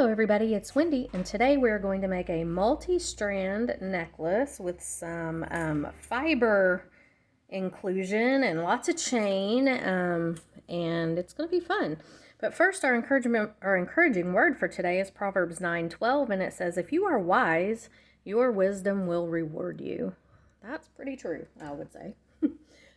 Hello everybody, it's Wendy, and today we're going to make a multi-strand necklace with some fiber inclusion and lots of chain, and it's going to be fun. But first, our encouraging word for today is Proverbs 9:12, and it says, "If you are wise, your wisdom will reward you." That's pretty true, I would say.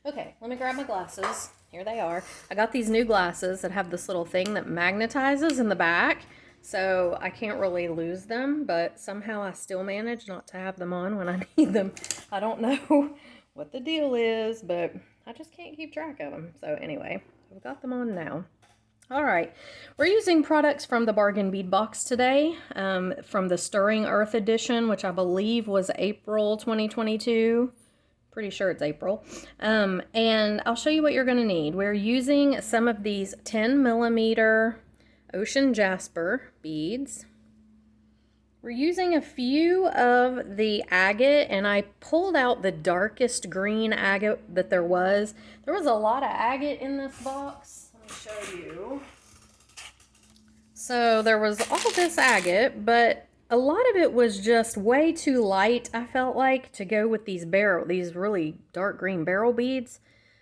Okay, let me grab my glasses. Here they are. I got these new glasses that have this little thing that magnetizes in the back, so I can't really lose them, but somehow I still manage not to have them on when I need them. I don't know what the deal is, but I just can't keep track of them. So anyway, I've got them on now. All right, we're using products from the Bargain Bead box today, from the Stirring Earth edition, which I believe was April 2022. Pretty sure it's April. And I'll show you what you're going to need. We're using some of these 10mm ocean jasper beads. We're using a few of the agate, and I pulled out the darkest green agate that there was. There was a lot of agate in this box. Let me show you. So there was all this agate, but a lot of it was just way too light, I felt like, to go with these really dark green beryl beads.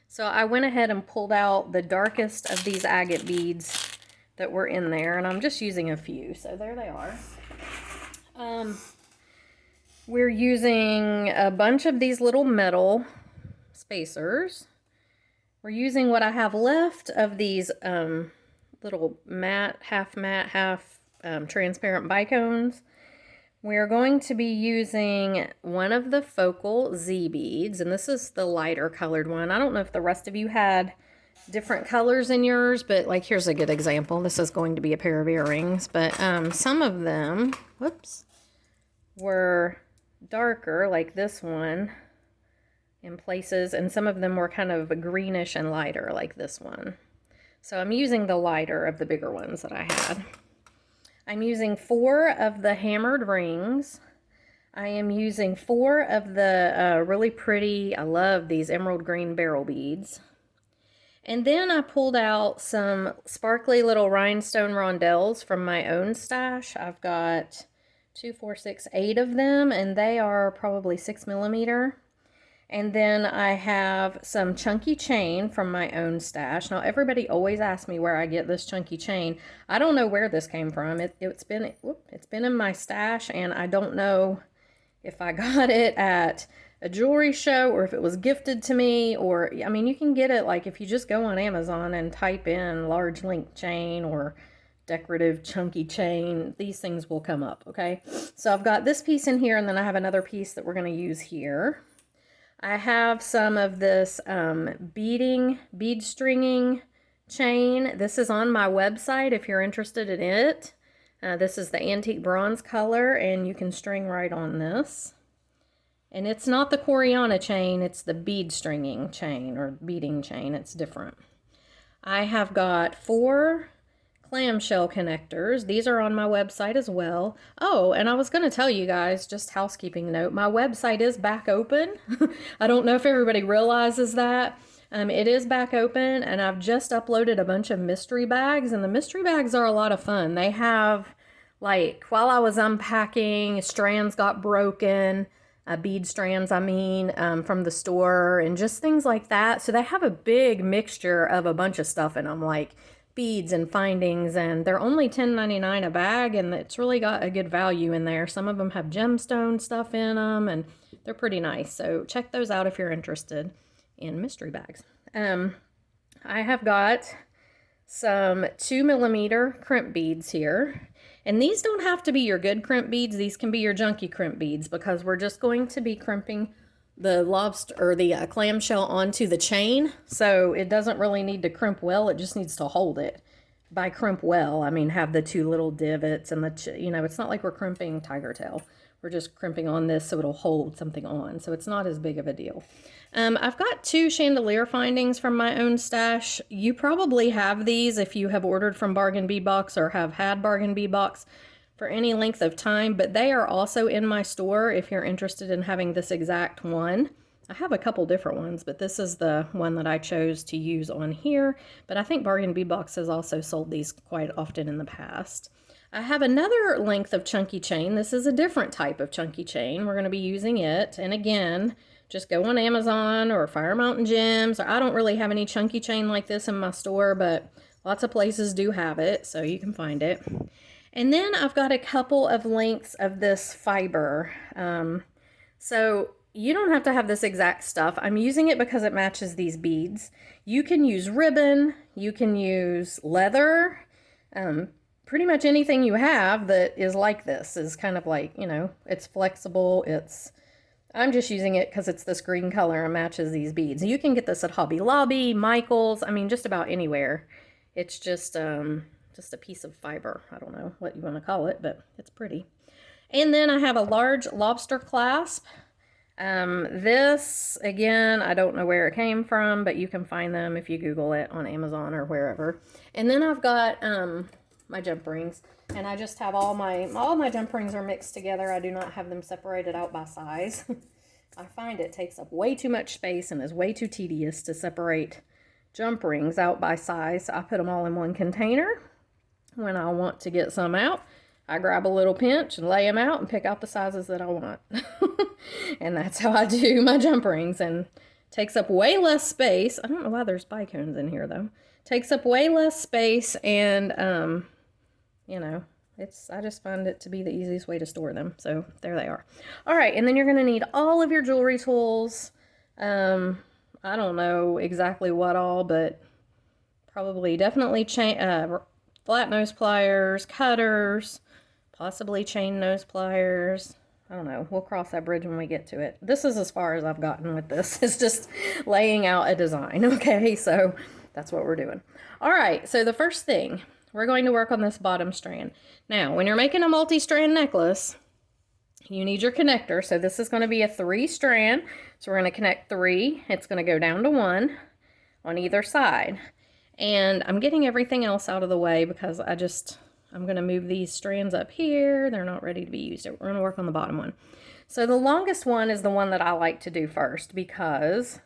So I went ahead and pulled out the darkest of these agate beads that were in there, and I'm just using a few. So there they are. We're using a bunch of these little metal spacers. We're using what I have left of these little half transparent bicones. We're going to be using one of the focal Z beads, and this is the lighter colored one. I don't know if the rest of you had different colors in yours, but like here's a good example. This is going to be a pair of earrings, but some of them, were darker, like this one in places, and some of them were kind of greenish and lighter, like this one. So I'm using the lighter of the bigger ones that I had. I'm using 4 of the hammered rings. I am using 4 of the really pretty, I love these emerald green beryl beads. And then I pulled out some sparkly little rhinestone rondelles from my own stash. I've got 2, 4, 6, 8 of them, and they are probably 6mm. And then I have some chunky chain from my own stash. Now, everybody always asks me where I get this chunky chain. I don't know where this came from. It's been in my stash, and I don't know if I got it at a jewelry show or if it was gifted to me, or, I mean, you can get it, like, if you just go on Amazon and type in large link chain or decorative chunky chain, these things will come up, okay? So I've got this piece in here, and then I have another piece that we're going to use here. I have some of this bead stringing chain. This is on my website if you're interested in it. This is the antique bronze color, and you can string right on this. And it's not the Coriana chain, it's the bead stringing chain or beading chain. It's different. I have got 4 clamshell connectors. These are on my website as well. Oh, and I was going to tell you guys, just housekeeping note, my website is back open. I don't know if everybody realizes that. It is back open, and I've just uploaded a bunch of mystery bags, and the mystery bags are a lot of fun. They have, like, while I was unpacking, strands got broken, bead strands, from the store, and just things like that. So they have a big mixture of a bunch of stuff in them, like beads and findings, and they're only $10.99 a bag, and it's really got a good value in there. Some of them have gemstone stuff in them, and they're pretty nice. So check those out if you're interested in mystery bags. I have got some 2mm crimp beads here, and these don't have to be your good crimp beads. These can be your junky crimp beads, because we're just going to be crimping the lobster or the clamshell onto the chain, so it doesn't really need to crimp well. It just needs to hold it. By crimp well, I mean have the 2 little divots and it's not like we're crimping tiger tail. We're just crimping on this so it'll hold something on, so it's not as big of a deal. I've got 2 chandelier findings from my own stash. You probably have these if you have ordered from Bargain Bead Box or have had Bargain Bead Box for any length of time, but they are also in my store if you're interested in having this exact one. I have a couple different ones, but this is the one that I chose to use on here. But I think Bargain Bead Box has also sold these quite often in the past. I have another length of chunky chain. This is a different type of chunky chain. We're going to be using it. And again, just go on Amazon or Fire Mountain Gems. I don't really have any chunky chain like this in my store, but lots of places do have it, so you can find it. And then I've got a couple of lengths of this fiber. So you don't have to have this exact stuff. I'm using it because it matches these beads. You can use ribbon, you can use leather, pretty much anything you have that is like this is kind of like, you know, it's flexible. I'm just using it because it's this green color and matches these beads. You can get this at Hobby Lobby, Michael's, I mean, just about anywhere. It's just a piece of fiber. I don't know what you want to call it, but it's pretty. And then I have a large lobster clasp. This, again, I don't know where it came from, but you can find them if you Google it on Amazon or wherever. And then I've got my jump rings, and I just have all my jump rings are mixed together. I do not have them separated out by size. I find it takes up way too much space and is way too tedious to separate jump rings out by size. So I put them all in one container. When I want to get some out, I grab a little pinch and lay them out and pick out the sizes that I want. And that's how I do my jump rings, and takes up way less space. I don't know why there's bicones in here though. Takes up way less space, and you know, I just find it to be the easiest way to store them. So there they are. All right, and then you're gonna need all of your jewelry tools. I don't know exactly what all, but probably definitely flat nose pliers, cutters, possibly chain nose pliers. I don't know. We'll cross that bridge when we get to it. This is as far as I've gotten with this. It's just laying out a design. Okay, so that's what we're doing. All right, so the first thing, we're going to work on this bottom strand. Now, when you're making a multi-strand necklace, you need your connector. So this is going to be a 3-strand. So we're going to connect 3. It's going to go down to 1 on either side. And I'm getting everything else out of the way because I'm going to move these strands up here. They're not ready to be used. We're going to work on the bottom one. So the longest one is the one that I like to do first, because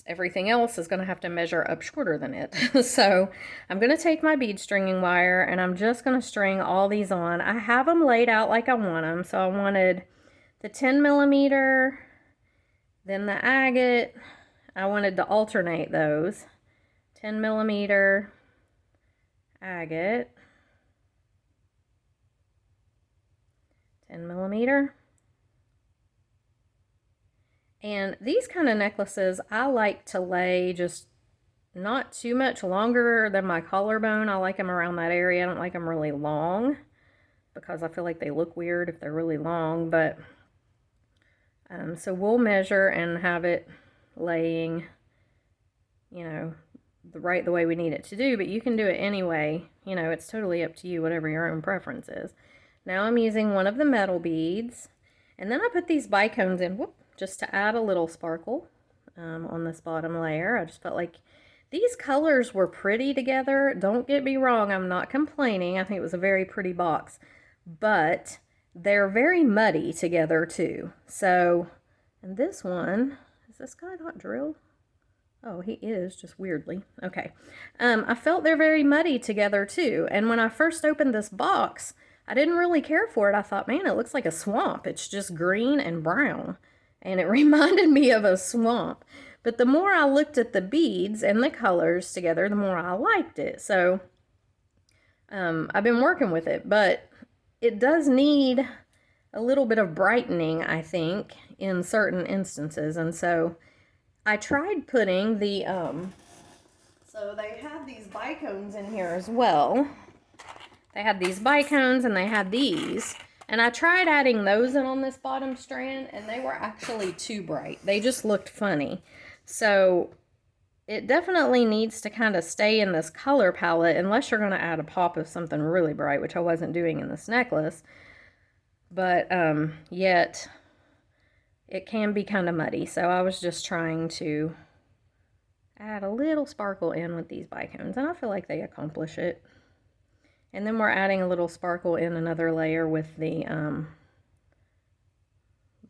everything else is going to have to measure up shorter than it. So I'm going to take my bead stringing wire, and I'm just going to string all these on. I have them laid out like I want them. So I wanted the 10 millimeter, then the agate. I wanted to alternate those. 10 millimeter agate, 10 millimeter. And these kind of necklaces, I like to lay just not too much longer than my collarbone. I like them around that area. I don't like them really long because I feel like they look weird if they're really long. But so we'll measure and have it laying, you know, the way we need it to do, but you can do it anyway. You know, it's totally up to you, whatever your own preference is. Now I'm using one of the metal beads, and then I put these bicones in, just to add a little sparkle on this bottom layer. I just felt like these colors were pretty together. Don't get me wrong, I'm not complaining. I think it was a very pretty box, but they're very muddy together too. So, and this one, is this guy not drilled? Oh, he is, just weirdly. Okay. I felt they're very muddy together too. And when I first opened this box, I didn't really care for it. I thought, man, it looks like a swamp. It's just green and brown. And it reminded me of a swamp. But the more I looked at the beads and the colors together, the more I liked it. So I've been working with it. But it does need a little bit of brightening, I think, in certain instances. And so I tried putting the, so they had these bicones in here as well. They had these bicones and they had these. And I tried adding those in on this bottom strand, and they were actually too bright. They just looked funny. So it definitely needs to kind of stay in this color palette, unless you're going to add a pop of something really bright, which I wasn't doing in this necklace. But yet it can be kind of muddy, so I was just trying to add a little sparkle in with these bicones, and I feel like they accomplish it. And then we're adding a little sparkle in another layer with the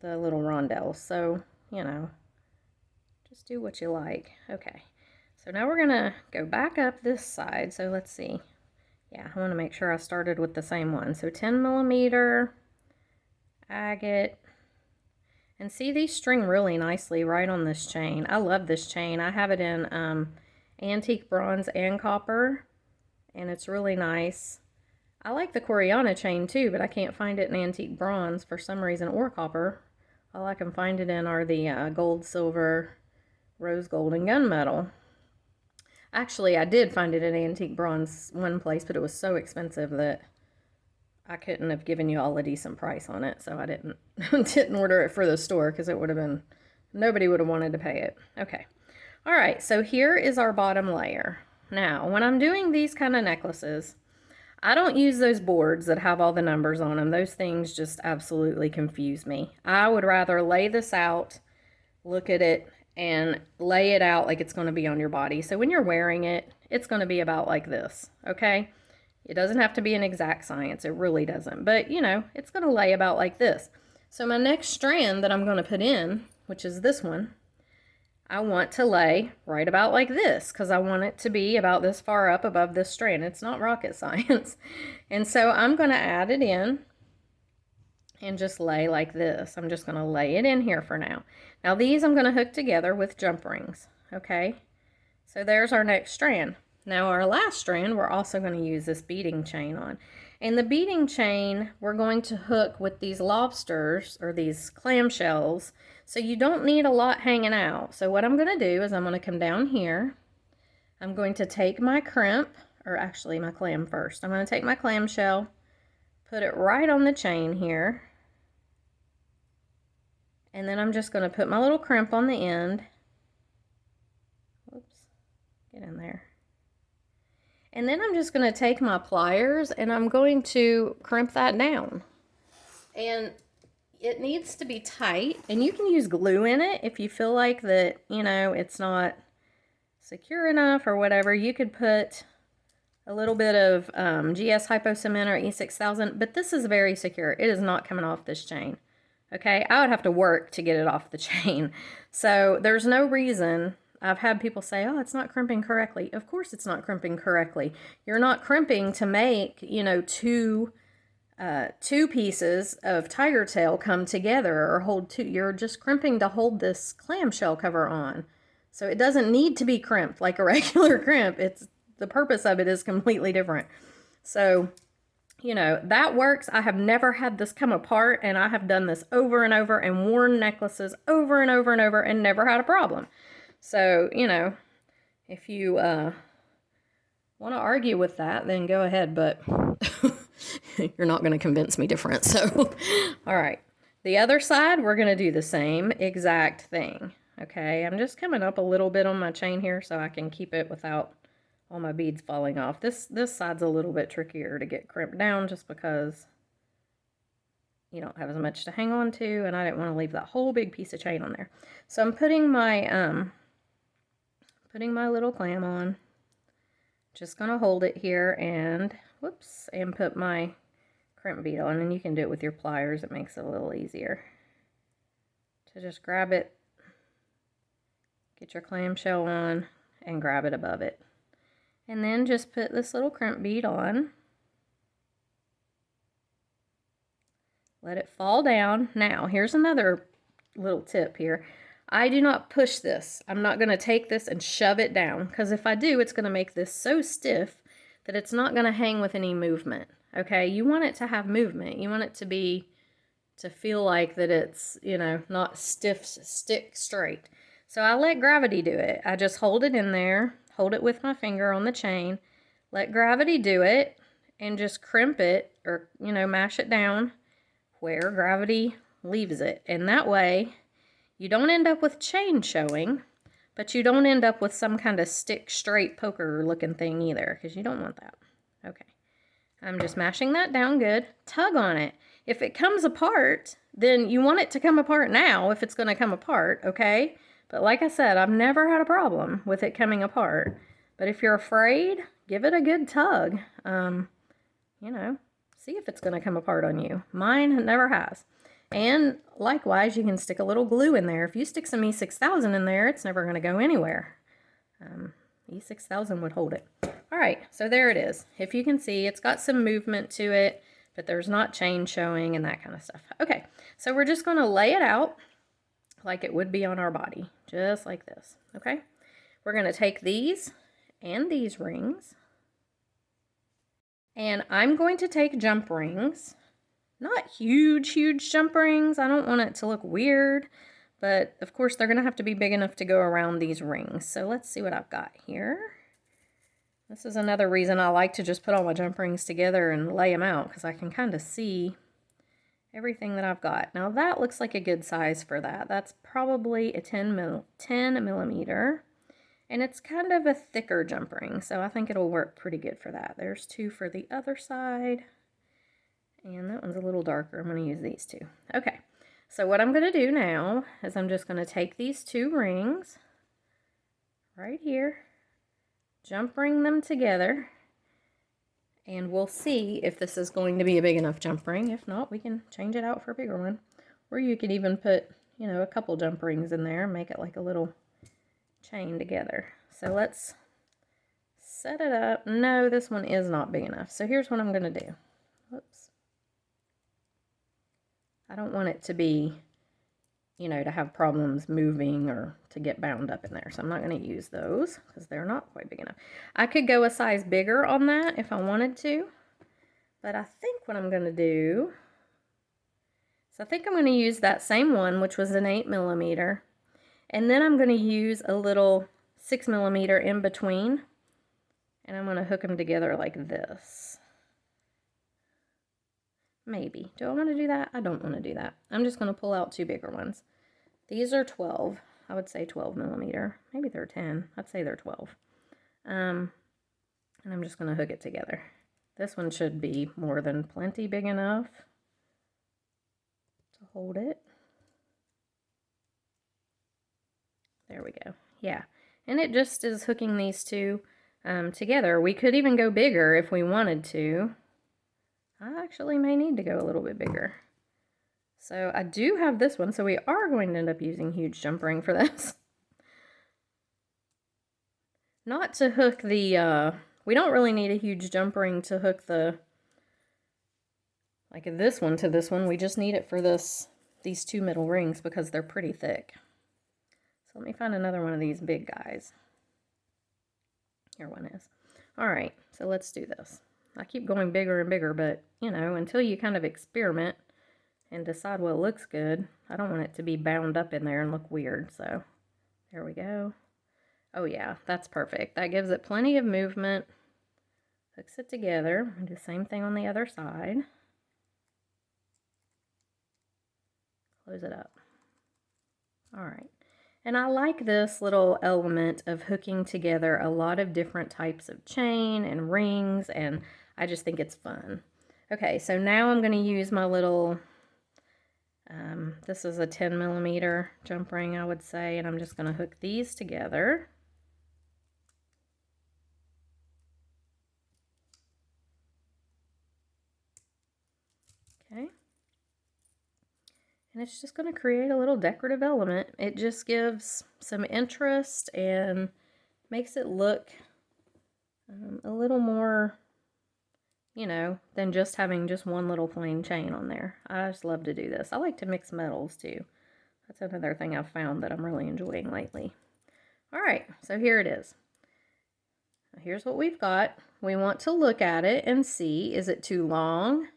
little rondelles. So, you know, just do what you like. Okay, so now we're gonna go back up this side. So let's see. Yeah, I want to make sure I started with the same one. So 10mm agate. And see, these string really nicely right on this chain. I love this chain. I have it in antique bronze and copper, and it's really nice. I like the Coriana chain too, but I can't find it in antique bronze for some reason, or copper. All I can find it in are the gold, silver, rose gold, and gunmetal. Actually, I did find it in antique bronze one place, but it was so expensive that I couldn't have given you all a decent price on it, so I didn't order it for the store because it would have been, nobody would have wanted to pay it. Okay. All right, so here is our bottom layer. Now, when I'm doing these kind of necklaces, I don't use those boards that have all the numbers on them. Those things just absolutely confuse me. I would rather lay this out, look at it, and lay it out like it's going to be on your body. So when you're wearing it, it's going to be about like this, okay? It doesn't have to be an exact science. It really doesn't. But, you know, it's going to lay about like this. So my next strand that I'm going to put in, which is this one, I want to lay right about like this because I want it to be about this far up above this strand. It's not rocket science. And so I'm going to add it in and just lay like this. I'm just going to lay it in here for now. Now these I'm going to hook together with jump rings. Okay. So there's our next strand. Now our last strand, we're also going to use this beading chain on. And the beading chain, we're going to hook with these lobsters or these clamshells. So you don't need a lot hanging out. So what I'm going to do is I'm going to come down here. I'm going to take my crimp, or actually my clam first. I'm going to take my clamshell, put it right on the chain here. And then I'm just going to put my little crimp on the end. Whoops, get in there. And then I'm just going to take my pliers and I'm going to crimp that down. And it needs to be tight, and you can use glue in it if you feel like that, you know, it's not secure enough or whatever. You could put a little bit of GS Hypo Cement or E6000, but this is very secure. It is not coming off this chain. Okay, I would have to work to get it off the chain. So there's no reason. I've had people say, oh, it's not crimping correctly. Of course it's not crimping correctly. You're not crimping to make, you know, two pieces of tiger tail come together or hold two. You're just crimping to hold this clamshell cover on. So it doesn't need to be crimped like a regular crimp. It's the purpose of it is completely different. So, you know, that works. I have never had this come apart, and I have done this over and over and worn necklaces over and over and over and never had a problem. So, you know, if you want to argue with that, then go ahead, but you're not going to convince me different. So, all right. The other side, we're going to do the same exact thing. Okay, I'm just coming up a little bit on my chain here so I can keep it without all my beads falling off. This side's a little bit trickier to get crimped down just because you don't have as much to hang on to, and I didn't want to leave that whole big piece of chain on there. So I'm putting my little clam on. Just gonna hold it here and whoops, and put my crimp bead on, and you can do it with your pliers. It makes it a little easier to just grab it, get your clamshell on, and grab it above it. And then just put this little crimp bead on. Let it fall down. Now, here's another little tip here. I do not push this. I'm not going to take this and shove it down, because if I do, it's going to make this so stiff that it's not going to hang with any movement. Okay, you want it to have movement. You want it to feel like that it's, you know, not stick straight. So I let gravity do it. I just hold it in there, hold it with my finger on the chain, let gravity do it, and just crimp it, or, you know, mash it down where gravity leaves it. And that way you don't end up with chain showing, but you don't end up with some kind of stick straight poker looking thing either, because you don't want that. Okay, I'm just mashing that down good. Tug on it. If it comes apart, then you want it to come apart now if it's going to come apart, okay? But like I said, I've never had a problem with it coming apart. But if you're afraid, give it a good tug. You know, see if it's going to come apart on you. Mine never has. And likewise, you can stick a little glue in there. If you stick some E6000 in there, it's never going to go anywhere. E6000 would hold it. All right, so there it is. If you can see, it's got some movement to it, but there's not chain showing and that kind of stuff. Okay, so we're just going to lay it out like it would be on our body, just like this, okay? We're going to take these and these rings, and I'm going to take jump rings. Not huge, huge jump rings. I don't want it to look weird, but of course they're going to have to be big enough to go around these rings. So let's see what I've got here. This is another reason I like to just put all my jump rings together and lay them out, because I can kind of see everything that I've got. Now that looks like a good size for that. That's probably a 10 millimeter, and it's kind of a thicker jump ring, so I think it'll work pretty good for that. There's two for the other side, and that one's a little darker. I'm going to use these two. Okay, so what I'm going to do now is I'm just going to take these two rings right here, jump ring them together, and we'll see if this is going to be a big enough jump ring. If not, we can change it out for a bigger one. Or you could even put, you know, a couple jump rings in there and make it like a little chain together. So let's set it up. No, this one is not big enough. So here's what I'm going to do. Whoops. I don't want it to be, you know, to have problems moving or to get bound up in there. So I'm not going to use those because they're not quite big enough. I could go a size bigger on that if I wanted to, but I think what I'm going to do, so I think I'm going to use that same one, which was an 8 millimeter, and then I'm going to use a little 6 millimeter in between, and I'm going to hook them together like this. Maybe. Do I want to do that? I don't want to do that. I'm just going to pull out two bigger ones. These are 12. I would say 12 millimeter. Maybe they're 10. I'd say they're 12. And I'm just going to hook it together. This one should be more than plenty big enough to hold it. There we go. Yeah. And it just is hooking these two together. We could even go bigger if we wanted to. I actually may need to go a little bit bigger. So I do have this one, so we are going to end up using huge jump ring for this. Not to hook the, we don't really need a huge jump ring to hook the, like this one to this one. We just need it for these two middle rings because they're pretty thick. So let me find another one of these big guys. Here one is. All right, so let's do this. I keep going bigger and bigger, but, you know, until you kind of experiment and decide what looks good, I don't want it to be bound up in there and look weird. So there we go. Oh yeah, that's perfect. That gives it plenty of movement. Hooks it together. Do the same thing on the other side. Close it up. All right. And I like this little element of hooking together a lot of different types of chain and rings, and I just think it's fun. Okay, so now I'm going to use my little, this is a 10 millimeter jump ring, I would say, and I'm just going to hook these together. Okay. And it's just going to create a little decorative element. It just gives some interest and makes it look a little more, you know, than just having just one little plain chain on there. I just love to do this. I like to mix metals too. That's another thing I've found that I'm really enjoying lately. All right, so here it is. Here's what we've got. We want to look at it and see, is it too long?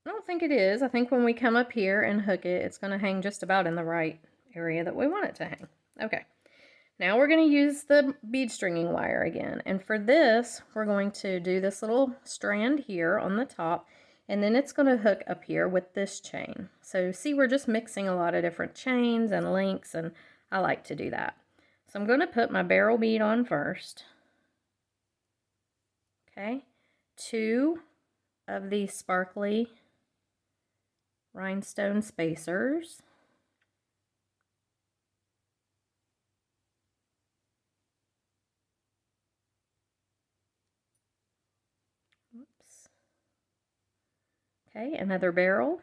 I don't think it is. I think when we come up here and hook it, it's going to hang just about in the right area that we want it to hang. Okay. Now we're going to use the bead stringing wire again. And for this, we're going to do this little strand here on the top, and then it's going to hook up here with this chain. So see, we're just mixing a lot of different chains and links, and I like to do that. So I'm going to put my barrel bead on first. Okay. 2 of these sparkly rhinestone spacers. Oops. Okay, another barrel.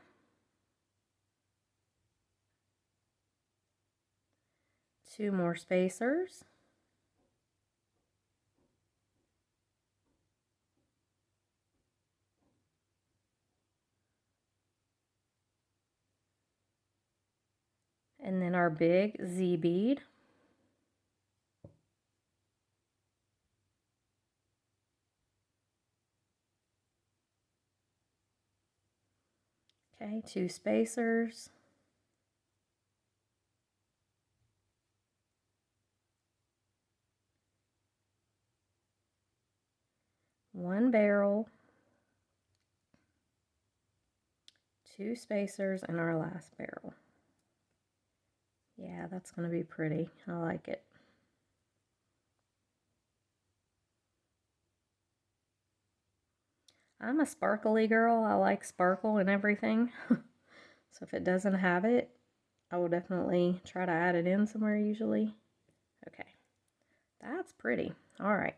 2 more spacers. And then our big Z bead. Okay, 2 spacers. One barrel. 2 spacers and our last barrel. Yeah, that's going to be pretty. I like it. I'm a sparkly girl. I like sparkle and everything. So if it doesn't have it, I will definitely try to add it in somewhere usually. Okay, that's pretty. All right,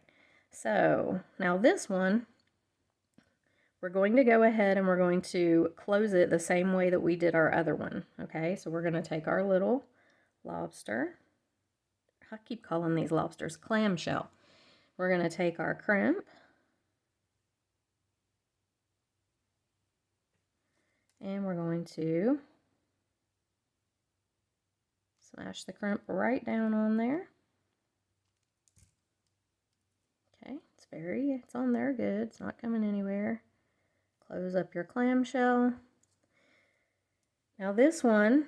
so now this one, we're going to go ahead and we're going to close it the same way that we did our other one. Okay, so we're going to take our little lobster. I keep calling these lobsters clamshell. We're going to take our crimp. And we're going to smash the crimp right down on there. Okay, it's on there good. It's not coming anywhere. Close up your clamshell. Now this one,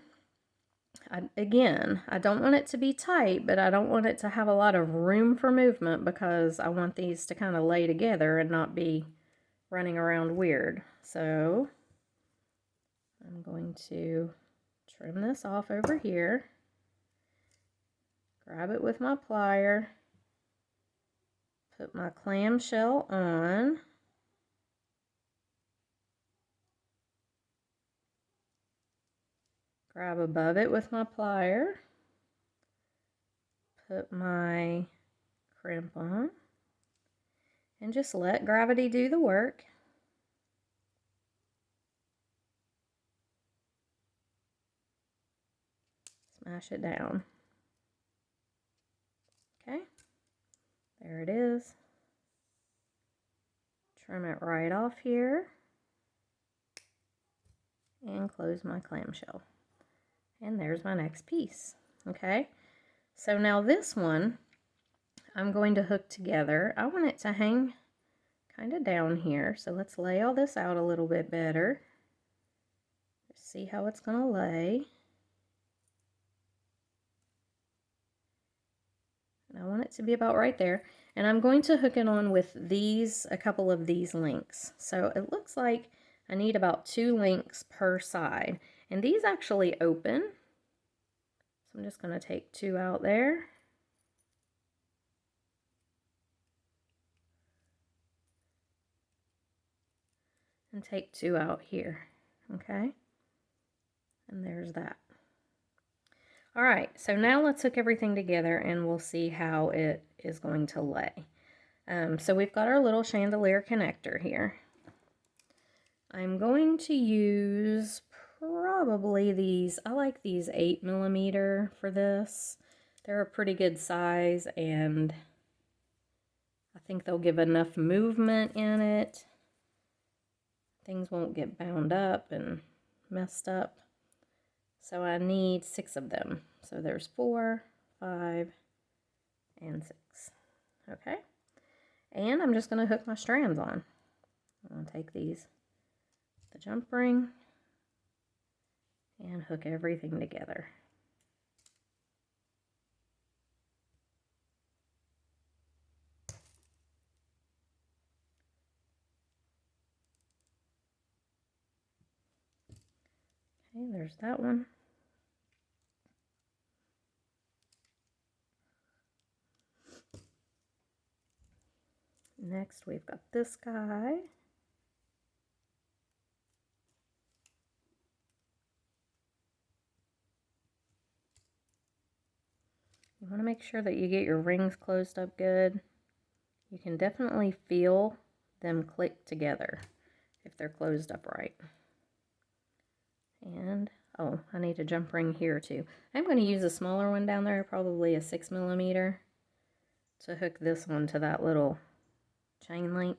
again, I don't want it to be tight, but I don't want it to have a lot of room for movement because I want these to kind of lay together and not be running around weird. So I'm going to trim this off over here. Grab it with my plier. Put my clamshell on. Grab above it with my plier. Put my crimp on. And just let gravity do the work. Smash it down. Okay, there it is. Trim it right off here. And close my clamshell. And there's my next piece. Okay, so now this one I'm going to hook together. I want it to hang kind of down here, so let's lay all this out a little bit better. See how it's going to lay. And I want it to be about right there. And I'm going to hook it on with these, a couple of these links. So it looks like I need about 2 links per side. And these actually open. So I'm just going to take 2 out there. And take 2 out here. Okay. And there's that. All right, so now let's hook everything together and we'll see how it is going to lay. So we've got our little chandelier connector here. I'm going to use probably these, I like these 8mm for this. They're a pretty good size and I think they'll give enough movement in it. Things won't get bound up and messed up. So I need 6 of them. So there's 4, 5, and 6. Okay. And I'm just going to hook my strands on. I'm going to take these, the jump ring, and hook everything together. Okay, there's that one. Next, we've got this guy. You want to make sure that you get your rings closed up good. You can definitely feel them click together if they're closed up right. And, oh, I need a jump ring here too. I'm going to use a smaller one down there, probably a 6mm, to hook this one to that little chain link.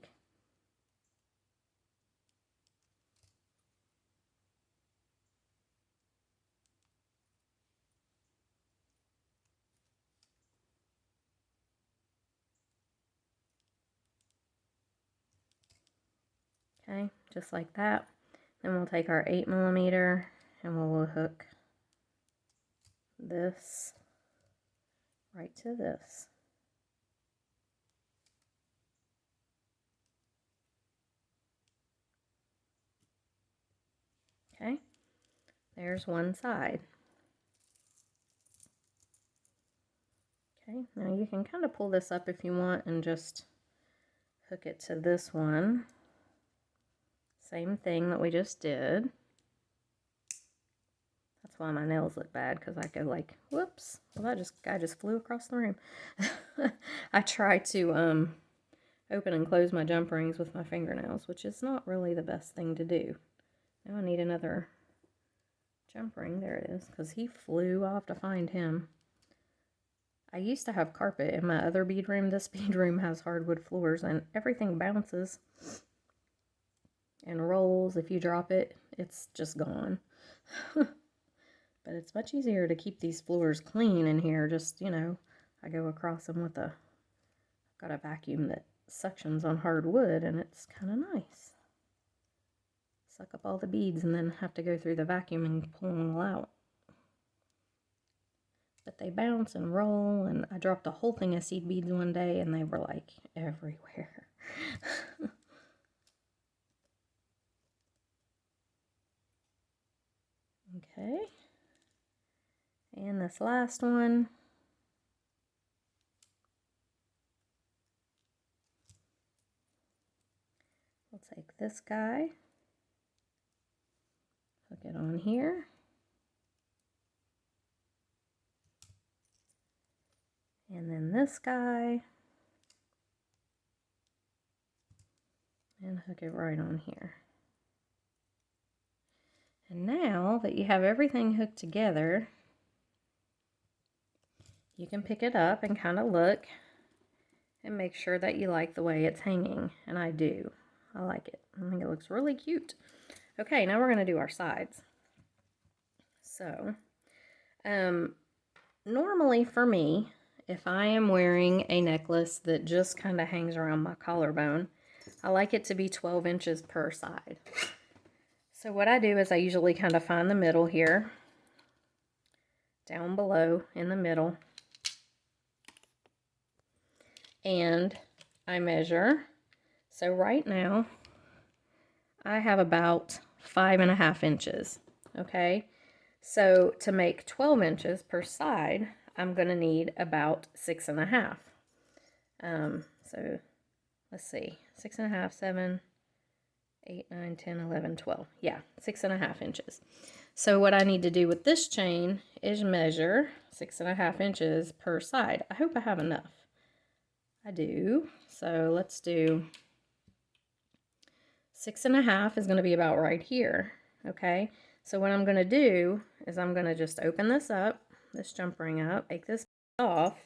Okay, just like that. Then we'll take our 8mm and we'll hook this right to this. Okay, there's one side. Okay, now you can kind of pull this up if you want and just hook it to this one. Same thing that we just did. That's why my nails look bad, because I go like, whoops, well that guy just flew across the room. I try to open and close my jump rings with my fingernails, which is not really the best thing to do. Now I need another jump ring. There it is, because he flew. I'll have to find him. I used to have carpet in my other bead room. This bead room has hardwood floors and everything bounces and rolls. If you drop it, it's just gone. But it's much easier to keep these floors clean in here. Just, you know, I go across them with I've got a vacuum that suctions on hardwood, and it's kind of nice. Suck up all the beads and then have to go through the vacuum and pull them all out. But they bounce and roll, and I dropped a whole thing of seed beads one day and they were like everywhere. Okay. And this last one. We'll take this guy, hook it on here. And then this guy, and hook it right on here. And now that you have everything hooked together, you can pick it up and kind of look and make sure that you like the way it's hanging. And I do. I like it. I think it looks really cute. Okay, now we're going to do our sides. So, normally for me, if I am wearing a necklace that just kind of hangs around my collarbone, I like it to be 12 inches per side. So what I do is I usually kind of find the middle here, down below in the middle, and I measure. So right now I have about 5.5 inches. Okay, so to make 12 inches per side, I'm going to need about 6.5. So let's see, 6.5, 7, 8, 9, 10, 11, 12. Yeah, 6.5 inches. So what I need to do with this chain is measure 6.5 inches per side. I hope I have enough. I do. So let's do 6.5 is going to be about right here. Okay. So what I'm going to do is I'm going to just open this up, this jump ring up, take this off,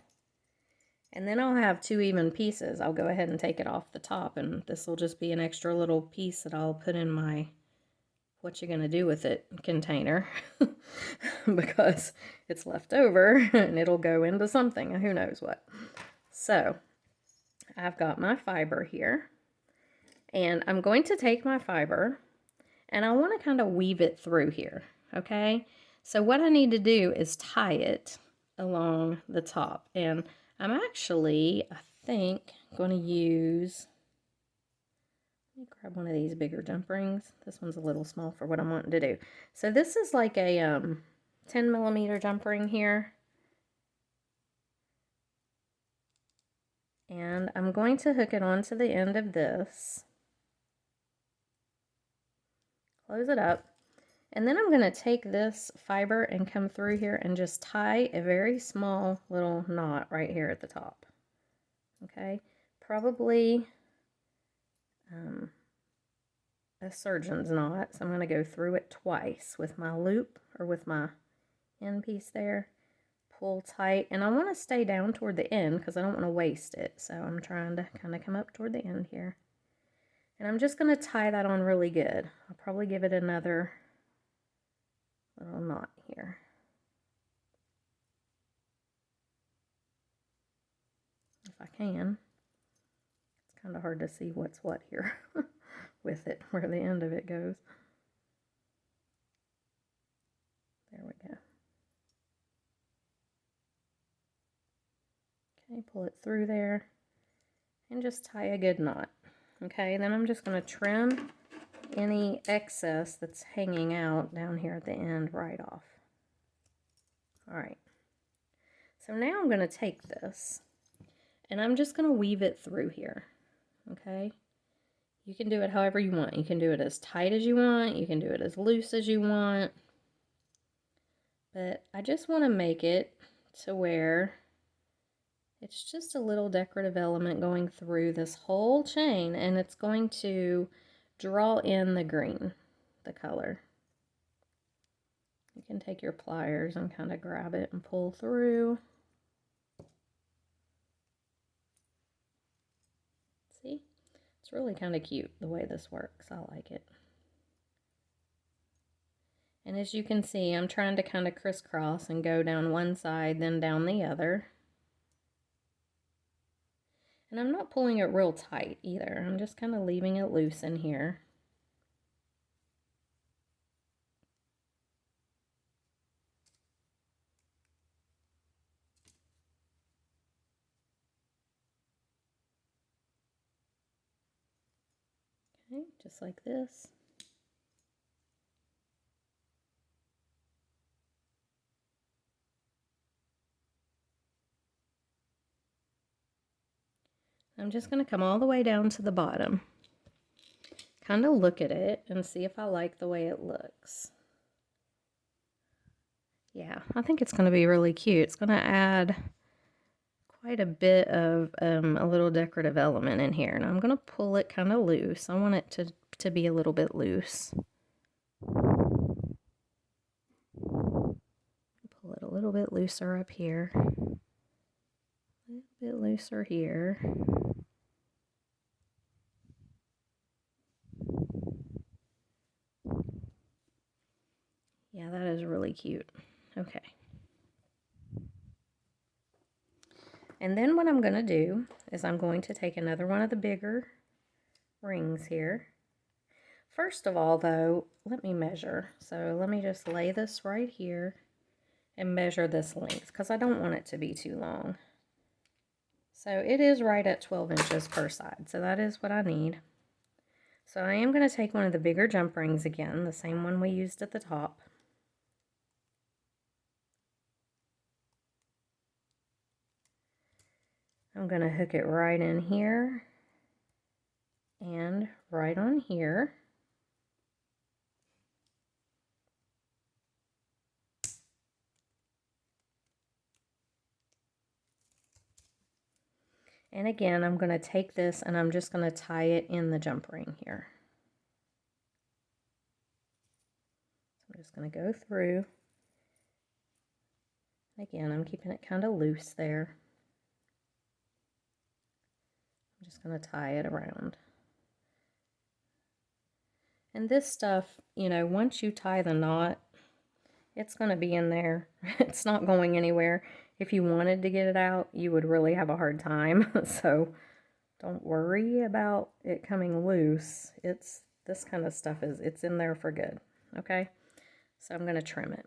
and then I'll have 2 even pieces. I'll go ahead and take it off the top, and this will just be an extra little piece that I'll put in my what you're going to do with it container because it's left over and it'll go into something, who knows what. So I've got my fiber here, and I'm going to take my fiber and I want to kind of weave it through here. Okay, so what I need to do is tie it along the top, and I'm actually, I think, going to use, let me grab one of these bigger jump rings. This one's a little small for what I'm wanting to do. So this is like a 10mm jump ring here. And I'm going to hook it onto the end of this. Close it up. And then I'm going to take this fiber and come through here and just tie a very small little knot right here at the top. Okay, probably a surgeon's knot. So I'm going to go through it twice with my loop, or with my end piece there. Pull tight, and I want to stay down toward the end because I don't want to waste it. So I'm trying to kind of come up toward the end here. And I'm just going to tie that on really good. I'll probably give it another little knot here. If I can. It's kind of hard to see what's what here with it where the end of it goes. There we go. Okay, pull it through there and just tie a good knot. Okay, then I'm just going to trim any excess that's hanging out down here at the end right off. All right, so now I'm going to take this and I'm just going to weave it through here. Okay, you can do it however you want. You can do it as tight as you want, you can do it as loose as you want, but I just want to make it to where it's just a little decorative element going through this whole chain, and it's going to draw in the green, the color. You can take your pliers and kind of grab it and pull through. See? It's really kind of cute the way this works. I like it. And as you can see, I'm trying to kind of crisscross and go down one side, then down the other. And I'm not pulling it real tight either. I'm just kind of leaving it loose in here. Okay, just like this. I'm just going to come all the way down to the bottom. Kind of look at it and see if I like the way it looks. Yeah, I think it's going to be really cute. It's going to add quite a bit of a little decorative element in here. And I'm going to pull it kind of loose. I want it to be a little bit loose. Pull it a little bit looser up here. A little bit looser here. Yeah, that is really cute. Okay. And then what I'm going to do is I'm going to take another one of the bigger rings here. First of all, though, let me measure. So let me just lay this right here and measure this length because I don't want it to be too long. So it is right at 12 inches per side. So that is what I need. So I am going to take one of the bigger jump rings again, the same one we used at the top. I'm going to hook it right in here and right on here. And again, I'm going to take this and I'm just going to tie it in the jump ring here. So I'm just going to go through. Again, I'm keeping it kind of loose there. I'm just going to tie it around. And this stuff, you know, once you tie the knot, it's going to be in there. It's not going anywhere. If you wanted to get it out, you would really have a hard time. So don't worry about it coming loose. This kind of stuff it's in there for good. Okay? So I'm going to trim it.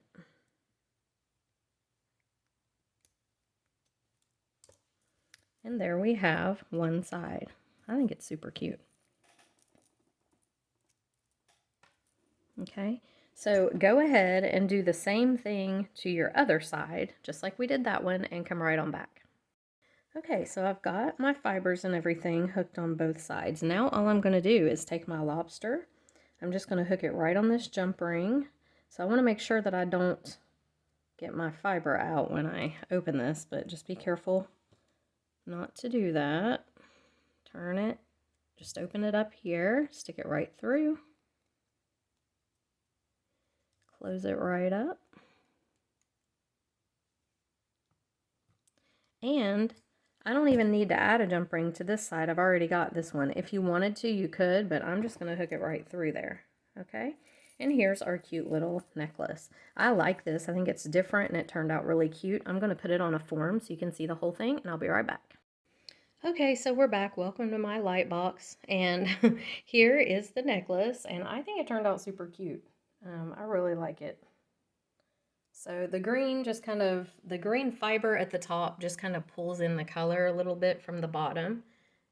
And there we have one side. I think it's super cute. Okay, so go ahead and do the same thing to your other side, just like we did that one, and come right on back. Okay, so I've got my fibers and everything hooked on both sides. Now all I'm going to do is take my lobster. I'm just going to hook it right on this jump ring. So I want to make sure that I don't get my fiber out when I open this, but just be careful not to do that. Turn it, just open it up here, stick it right through. Close it right up. And I don't even need to add a jump ring to this side. I've already got this one. If you wanted to, you could, but I'm just going to hook it right through there. Okay? And here's our cute little necklace. I like this. I think it's different and it turned out really cute. I'm going to put it on a form so you can see the whole thing, and I'll be right back. Okay, so we're back. Welcome to my light box. And here is the necklace, and I think it turned out super cute. I really like it. So the green just kind of, the green fiber at the top just kind of pulls in the color a little bit from the bottom.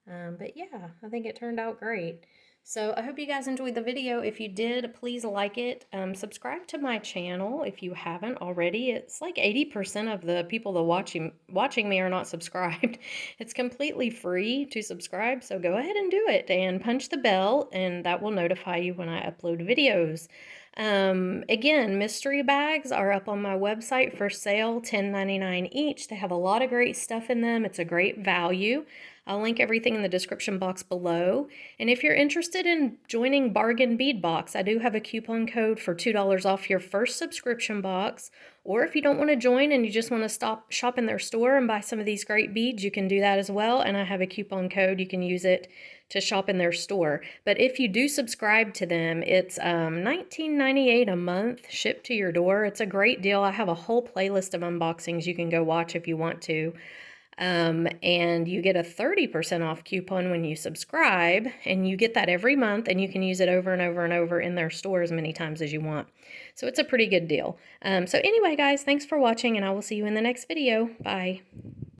But yeah, I think it turned out great. So I hope you guys enjoyed the video. If you did, please like it. Subscribe to my channel if you haven't already. It's like 80% of the people that watching me are not subscribed. It's completely free to subscribe, so go ahead and do it and punch the bell, and that will notify you when I upload videos. Again, mystery bags are up on my website for sale, $10.99 each. They have a lot of great stuff in them. It's a great value. I'll link everything in the description box below. And if you're interested in joining Bargain Bead Box, I do have a coupon code for $2 off your first subscription box. Or if you don't want to join and you just want to shop in their store and buy some of these great beads, you can do that as well. And I have a coupon code. You can use it to shop in their store. But if you do subscribe to them, it's $19.98 a month shipped to your door. It's a great deal. I have a whole playlist of unboxings you can go watch if you want to. And you get a 30% off coupon when you subscribe, and you get that every month, and you can use it over and over and over in their store as many times as you want. So it's a pretty good deal. So anyway, guys, thanks for watching, and I will see you in the next video. Bye.